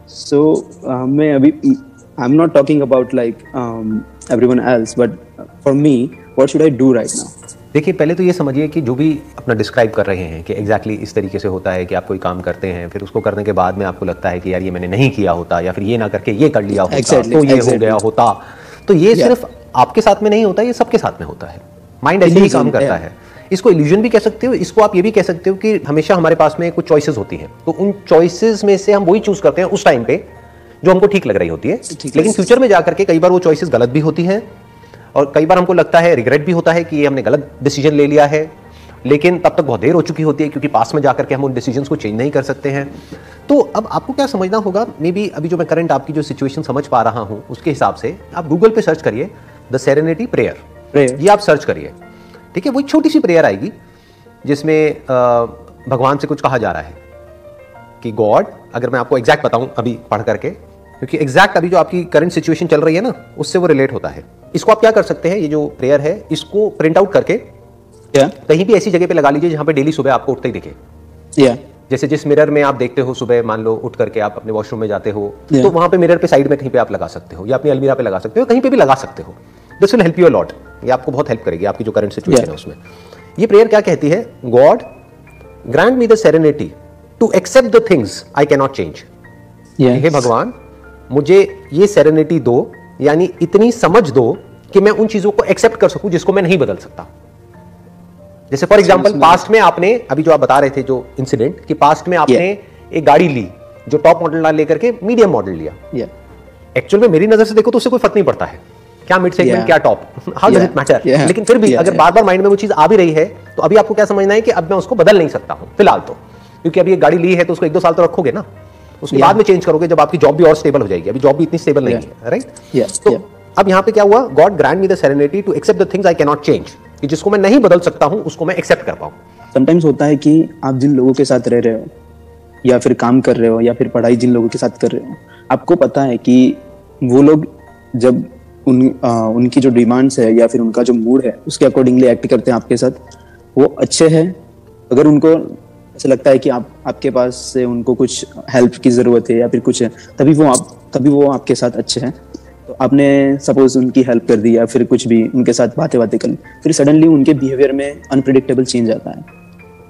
So मैं अभी I'm not talking about like everyone else, but for me, what should I do right now? देखिए, पहले तो ये समझिए कि जो भी अपना डिस्क्राइब कर रहे हैं कि एग्जैक्टली इस तरीके से होता है कि आप कोई काम करते हैं, फिर उसको करने के बाद में आपको लगता है कि यार ये मैंने नहीं किया होता, या फिर ये ना करके ये कर लिया होता तो ये हो गया होता। तो ये सिर्फ आपके साथ में नहीं होता, ये सबके साथ में होता है। माइंड ऐसे ही काम करता है। इसको इल्यूजन भी कह सकते हो, इसको आप ये भी कह सकते हो कि हमेशा हमारे पास में कुछ चॉइसेस होती हैं, तो उन चॉइसेस में से हम वही चूज करते हैं उस टाइम पे जो हमको ठीक लग रही होती है, लेकिन फ्यूचर में जाकर के कई बार वो चॉइसेस गलत भी होती हैं, और कई बार हमको लगता है, रिग्रेट भी होता है कि ये हमने गलत डिसीजन ले लिया है, लेकिन तब तक बहुत देर हो चुकी होती है क्योंकि पास में जाकर के हम उन डिसीजंस को चेंज नहीं कर सकते हैं। तो अब आपको क्या समझना होगा, मे बी अभी जो मैं करंट आपकी जो सिचुएशन समझ पा रहा हूं उसके हिसाब से आप गूगल पे सर्च करिए द सेरेनिटी प्रेयर, ये आप सर्च करिए, ठीक है। वो एक छोटी सी प्रेयर आएगी जिसमें भगवान से कुछ कहा जा रहा है कि गॉड, अगर मैं आपको एग्जैक्ट बताऊं अभी पढ़ करके, क्योंकि एग्जैक्ट अभी जो आपकी करंट सिचुएशन चल रही है ना उससे वो रिलेट होता है। इसको आप क्या कर सकते हैं, ये जो प्रेयर है इसको प्रिंट आउट करके कहीं भी ऐसी जगह पे लगा लीजिए जहां पे डेली सुबह आपको उठते ही दिखे। जैसे जिस मिरर में आप देखते हो सुबह, मान लो उठ करके आप अपने वॉशरूम में जाते हो, तो वहां पे मिरर पे साइड में कहीं पे आप लगा सकते हो, या अपनी अलमीरा पे लगा सकते हो, कहीं पे भी लगा सकते हो। This will help you a lot, ये आपको बहुत हेल्प करेगी आपकी जो करंट सिचुएशन है उसमें। ये प्रेयर क्या कहती है, God grant me the serenity to accept the things I can not change. हे भगवान, मुझे ये सेरेनिटी दो, यानी इतनी समझ दो कि मैं उन चीजों को एक्सेप्ट कर सकूं जिसको मैं नहीं बदल सकता। जैसे फॉर एग्जांपल पास्ट में आपने, अभी जो आप बता रहे थे जो इंसिडेंट, कि पास्ट में आपने एक गाड़ी ली जो टॉप मॉडल ना लेकर के मीडियम मॉडल लिया। एक्चुअल में मेरी नजर से देखो तो उससे कोई फर्क नहीं पड़ता है, क्या मिड सेगमेंट क्या top, how does it matter. लेकिन फिर भी अगर बार बार माइंड में वो चीज आ भी रही है तो अभी आपको क्या समझना है कि अब मैं उसको बदल नहीं सकता हूं फिलहाल तो, क्योंकि अभी एक गाड़ी ली है तो उसको 1-2 साल तो रखोगे ना, उसके बाद में चेंज करोगे जब आपकी जॉब भी और स्टेबल हो जाएगी। अभी जॉब भी इतनी स्टेबल नहीं है, राइट। तो अब यहां पे क्या हुआ, God grant me the serenity to accept the things I can not change, कि जिसको मैं नहीं बदल सकता हूं उसको मैं एक्सेप्ट कर पाऊं। समटाइम्स होता है कि आप जिन लोगों के साथ रह रहे हो या फिर काम कर रहे हो या फिर पढ़ाई जिन लोगों के साथ कर रहे हो, आपको पता है कि वो लोग जब उनकी जो डिमांड्स है या फिर उनका जो मूड है उसके अकॉर्डिंगली एक्ट करते हैं आपके साथ, वो अच्छे हैं। अगर उनको ऐसा लगता है कि आपके पास से उनको कुछ हेल्प की जरूरत है या फिर कुछ है, तभी वो आपके साथ अच्छे हैं। तो आपने सपोज उनकी हेल्प कर दी या फिर कुछ भी उनके साथ बातें कर ली, फिर सडनली उनके बिहेवियर में अनप्रिडिक्टेबल चेंज आता है।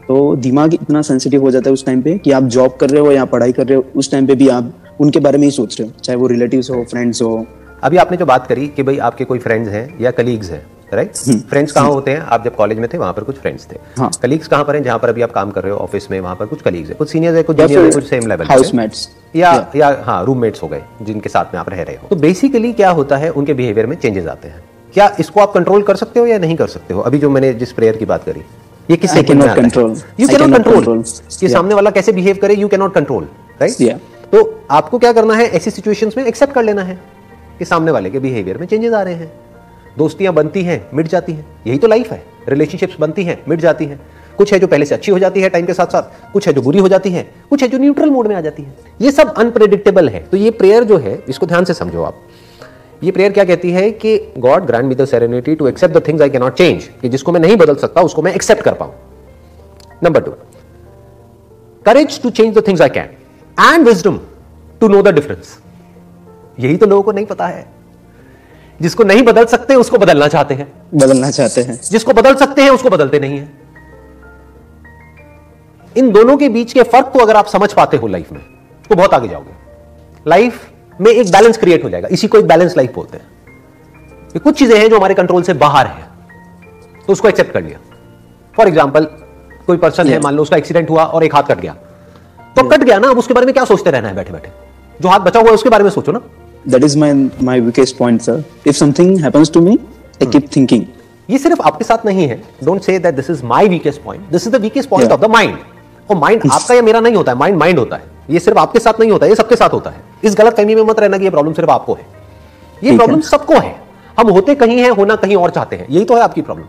तो दिमाग इतना सेंसिटिव हो जाता है उस टाइम पे कि आप जॉब कर रहे हो या पढ़ाई कर रहे हो, उस टाइम पे भी आप उनके बारे में ही सोच रहे हो, चाहे वो रिलेटिव्स हो, फ्रेंड्स हो। अभी आपने जो बात करी कि भाई आपके कोई फ्रेंड्स हैं या कलीग्स हैं, राइट। फ्रेंड्स कहाँ होते हैं, आप जब कॉलेज में थे वहां पर कुछ फ्रेंड्स थे। कलीग्स कहाँ पर हैं, जहां पर अभी आप काम कर रहे हो ऑफिस में, वहां पर कुछ कलीग्स हैं, कुछ सीनियर्स है, कुछ जूनियर है, कुछ सेम लेवल हाउसमेट्स या हाँ रूममेट्स हो गए जिनके साथ में आप रह रहे हो। तो बेसिकली क्या होता है, उनके बिहेवियर में चेंजेस आते हैं। क्या इसको आप कंट्रोल कर सकते हो या नहीं कर सकते हो? अभी जो मैंने जिस प्रेयर की बात करी, ये किससे control, you can not control. ये सामने वाला कैसे बिहेव करे, you can not control, right. तो आपको क्या करना है, ऐसी सिचुएशंस में एक्सेप्ट कर लेना है कि सामने वाले के बिहेवियर में चेंजेस आ रहे हैं। दोस्तियां बनती हैं, मिट जाती हैं, यही तो लाइफ है। रिलेशनशिप्स बनती हैं, मिट जाती हैं, कुछ है जो पहले से अच्छी हो जाती है टाइम के साथ साथ, कुछ है जो बुरी हो जाती है, कुछ है जो न्यूट्रल मोड में आ जाती है। ये सब अनप्रेडिक्टेबल है। तो ये प्रेयर जो है, इसको ध्यान से समझो आप। ये प्रेयर क्या कहती है कि God grant me the serenity to accept the things I can not change, कि जिसको मैं नहीं बदल सकता उसको मैं एक्सेप्ट कर पाऊं। Number 2, courage to change the things I can and wisdom to know the difference. यही तो लोगों को नहीं पता है। जिसको नहीं बदल सकते उसको बदलना चाहते हैं, जिसको बदल सकते हैं उसको बदलते नहीं है। इन दोनों के बीच के फर्क को अगर आप समझ पाते हो लाइफ में, तो बहुत आगे जाओगे। लाइफ में एक बैलेंस क्रिएट हो जाएगा। इसी को एक बैलेंस लाइफ बोलते हैं। कि कुछ चीजें हैं जो हमारे कंट्रोल से बाहर है, तो उसको एक्सेप्ट कर लिया। फॉर एग्जाम्पल, कोई पर्सन है, मान लो उसका एक्सीडेंट हुआ और एक हाथ कट गया, तो कट गया ना, अब उसके बारे में क्या सोचते रहना है बैठे बैठे? जो हाथ बचा हुआ है उसके बारे में सोचो ना। That is my weakest point, sir. If something happens to me, I keep thinking. ये सिर्फ आपके साथ नहीं है। Don't say that this is my weakest point. This is the weakest point of the mind. और माइंड आपका या मेरा नहीं होता है, माइंड होता है। ये सिर्फ आपके साथ नहीं होता है, ये सबके साथ होता है। इस गलतफहमी में मत रहना कि ये प्रॉब्लम सिर्फ आपको है। ये प्रॉब्लम सबको है। हम होते कहीं हैं, होना कहीं और चाहते हैं। यही तो है आपकी प्रॉब्लम।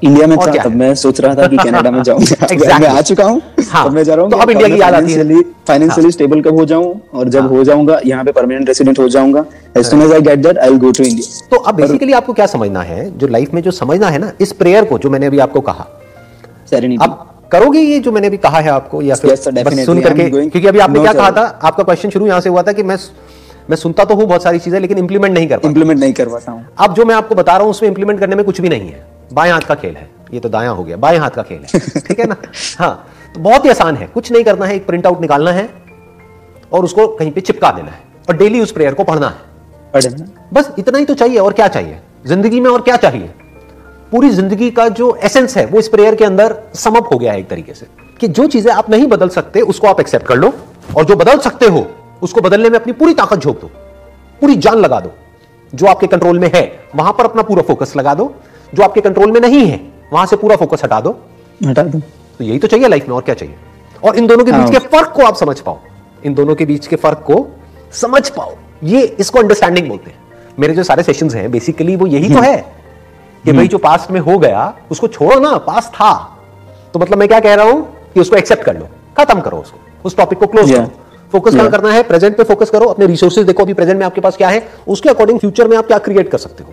इंडिया में था तब मैं सोच रहा था कि कनाडा में जाऊंगा। Exactly. मैं आ चुका हूं, अब मैं जा रहा हूं। तो अब इंडिया की याद आती है। फाइनेंशियली स्टेबल कब हो जाऊं, और जब हो जाऊंगा यहाँ पे परमानेंट रेसिडेंट हो जाऊंगा, as soon as I get that, I'll go to India. तो अब बेसिकली आपको क्या समझना है, जो लाइफ में जो समझना है ना, इस प्रेयर को जो मैंने अभी आपको कहा, अब करोगे ये जो मैंने भी कहा है आपको, या फिर बस सुन करके? क्योंकि अभी आपने क्या कहा था, आपका क्वेश्चन शुरू यहां से हुआ था कि मैं सुनता तो हूं बहुत सारी चीजें लेकिन इंप्लीमेंट नहीं कर पाता हूं। अब जो मैं आपको बता रहा हूं उसमें इंप्लीमेंट करने में कुछ भी नहीं है, बाएं हाथ का खेल है, ये तो दायां हो गया, बाएं हाथ का खेल है, ठीक है ना? हाँ, तो बहुत ही आसान है, कुछ नहीं करना है, एक प्रिंट आउट निकालना है और उसको कहीं पे चिपका देना है और डेली उस प्रेयर को पढ़ना है, बस इतना ही तो चाहिए। और क्या चाहिए जिंदगी में, और क्या चाहिए? पूरी जिंदगी का जो एसेंस है वो इस प्रेयर के अंदर समअप हो गया है एक तरीके से, कि जो चीजें आप नहीं बदल सकते उसको आप एक्सेप्ट कर लो, और जो बदल सकते हो उसको बदलने में अपनी पूरी ताकत झोंक दो, पूरी जान लगा दो। जो आपके कंट्रोल में है वहां पर अपना पूरा फोकस लगा दो, जो आपके कंट्रोल में नहीं है वहां से पूरा फोकस हटा दो। तो यही तो चाहिए लाइफ में, और क्या चाहिए? और इन दोनों के बीच के फर्क को आप समझ पाओ, इन दोनों के बीच के फर्क को समझ पाओ, ये इसको अंडरस्टैंडिंग बोलते हैं। मेरे जो सारे सेशंस हैं बेसिकली वो यही तो है कि भाई जो पास्ट में हो गया उसको छोड़ो ना, पास्ट था तो मतलब मैं क्या कह रहा हूं कि उसको एक्सेप्ट कर लो, खत्म करो उसको, उस टॉपिक को क्लोज करो। फोकस क्या करना है, प्रेजेंट पे फोकस करो, अपने रिसोर्सेज देखो अभी प्रेजेंट में आपके पास क्या है, उसके अकॉर्डिंग फ्यूचर में आप क्या क्रिएट कर सकते हो।